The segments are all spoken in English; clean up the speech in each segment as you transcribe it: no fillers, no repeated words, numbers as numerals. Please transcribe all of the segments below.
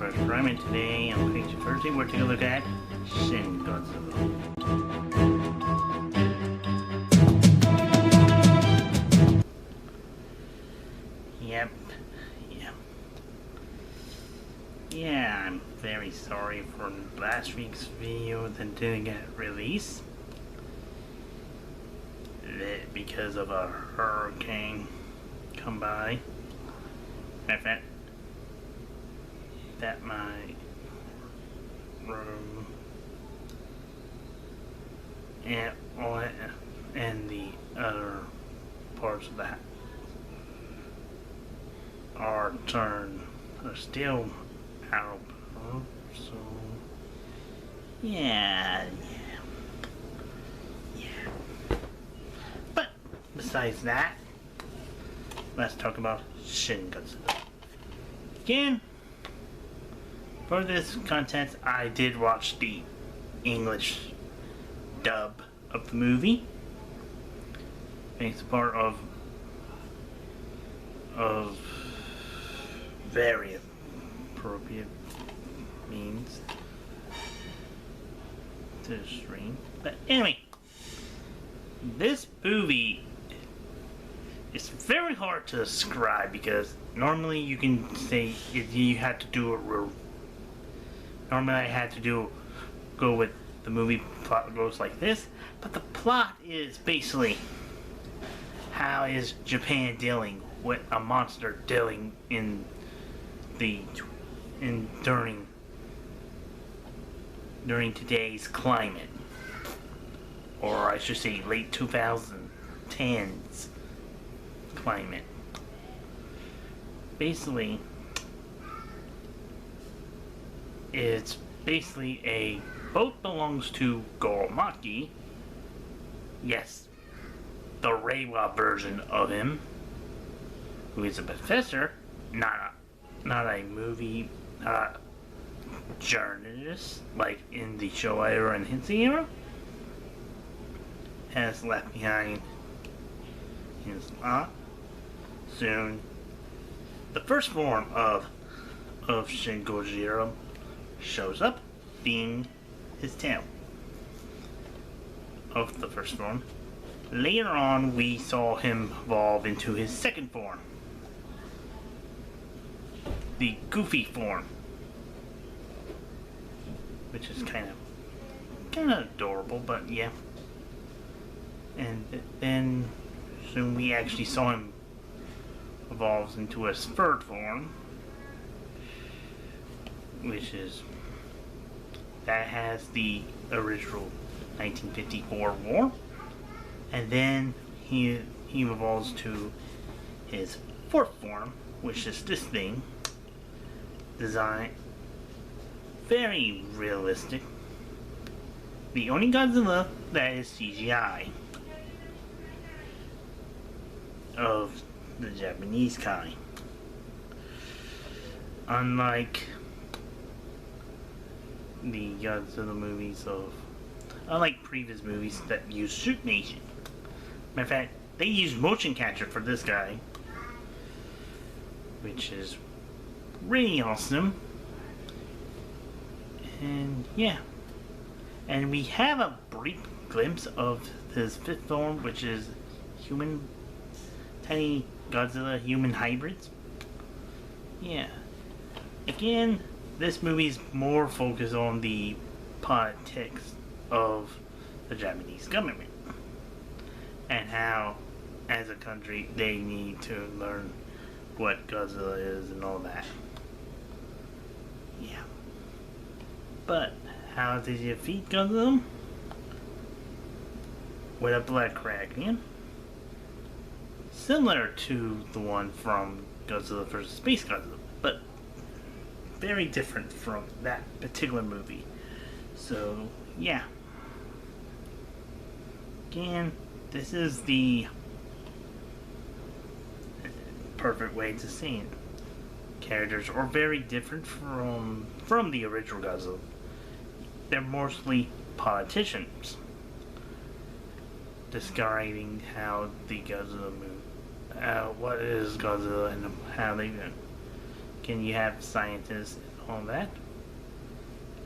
First Prime, and today on Kaiju Thursday we're taking a look at Shin Godzilla. Yep. Yeah, I'm very sorry for last week's video that didn't get released. Because of a hurricane come by. In fact, that my room and the other parts of the house are still out. So yeah. But besides that, let's talk about Shin Godzilla. Again, for this content, I did watch the English dub of the movie. It's a part of very appropriate means to stream. But anyway, this movie is very hard to describe because normally you can say you had to do it real. Normally I had to go with the movie plot goes like this, but the plot is basically how is Japan dealing with a monster dealing during today's climate, or I should say late 2010s climate. Basically, it's basically a boat belongs to Goromaki. Yes, the Reiwa version of him, who is a professor, not a movie journalist like in the Showa and Heisei era, has left behind his lot. Soon, the first form of Shin Godzilla shows up, being his tail of the first form. Later on, we saw him evolve into his second form, the goofy form, which is kind of adorable, but yeah. And then soon we actually saw him evolves into his third form, which is that has the original 1954 war, and then he evolves to his fourth form, which is this thing, designed very realistic. The only Godzilla that is CGI of the Japanese kind. Unlike the Godzilla movies unlike previous movies that use Shoot Nation. Matter of fact, they use motion capture for this guy, which is really awesome. And yeah. And we have a brief glimpse of his fifth form, which is tiny Godzilla human hybrids. Yeah. Again, this movie is more focused on the politics of the Japanese government and how, as a country, they need to learn what Godzilla is and all that. Yeah. But how did you defeat Godzilla? With a blood kraken, similar to the one from Godzilla vs. Space Godzilla, but very different from that particular movie. So yeah. Again, this is the perfect way to say it. Characters are very different from the original Godzilla. They're mostly politicians, describing how the Godzilla movie, what is Godzilla and how they can you have scientists all that.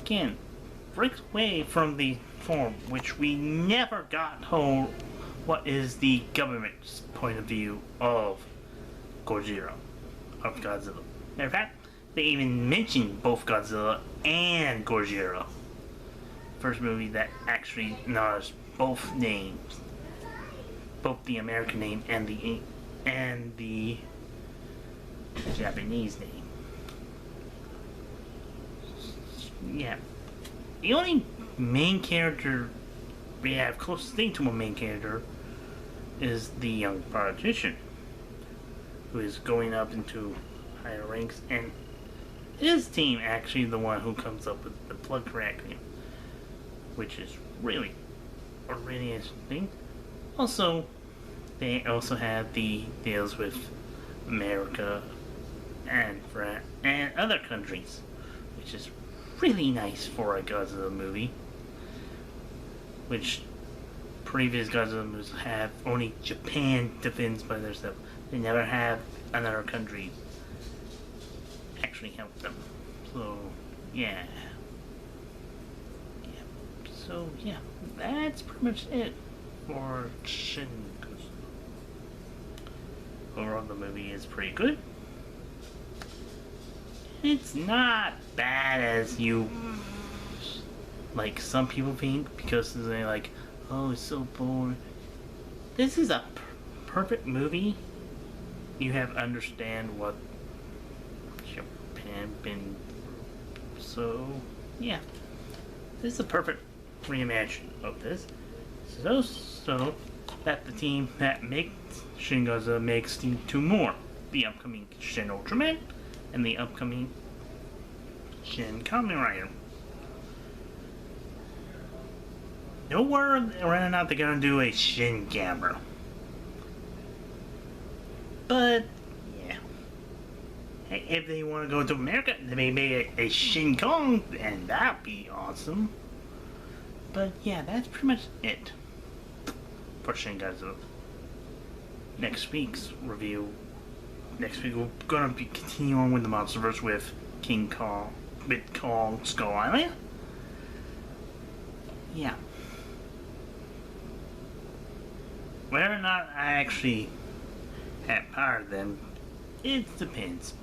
Again, breaks away from the form, which we never got told what is the government's point of view of Godzilla. Matter of fact, they even mentioned both Godzilla and Godzilla. First movie that actually acknowledged both names, both the American name and the Japanese name. Yeah, the only main character we have closest thing to a main character is the young politician, who is going up into higher ranks, and his team actually the one who comes up with the plug correctly, which is really a really interesting. Also, they also have the deals with America and France and other countries, which is really nice for a Godzilla movie. Which previous Godzilla movies have only Japan defends by their stuff. They never have another country actually help them. So yeah. So yeah, that's pretty much it for Shin Godzilla. Overall, the movie is pretty good. It's not bad as you like some people think, because they're like, oh, it's so boring. This is a perfect movie. You have to understand what Japan been. So yeah, this is a perfect reimagining of this. So that the team that makes Shin Godzilla makes the two more: the upcoming Shin Ultraman and the upcoming Shin Kamen Rider. No word around out they're gonna do a Shin Gamera. But yeah, hey, if they want to go to America, they may make a Shin Kong, and that'd be awesome. But yeah, that's pretty much it for Shin Godzilla. Next week's review. Next week we're gonna be continuing with the MonsterVerse with King Kong, with Kong Skull Island. Yeah. Whether or not I actually have power them, it depends.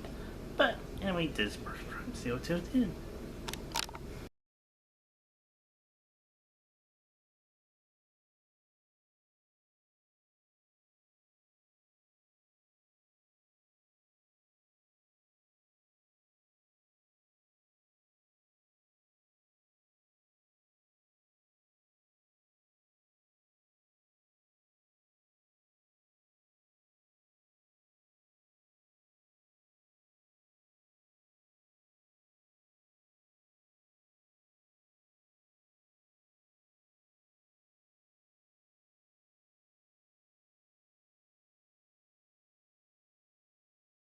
But anyway, this is Bruce from CO2.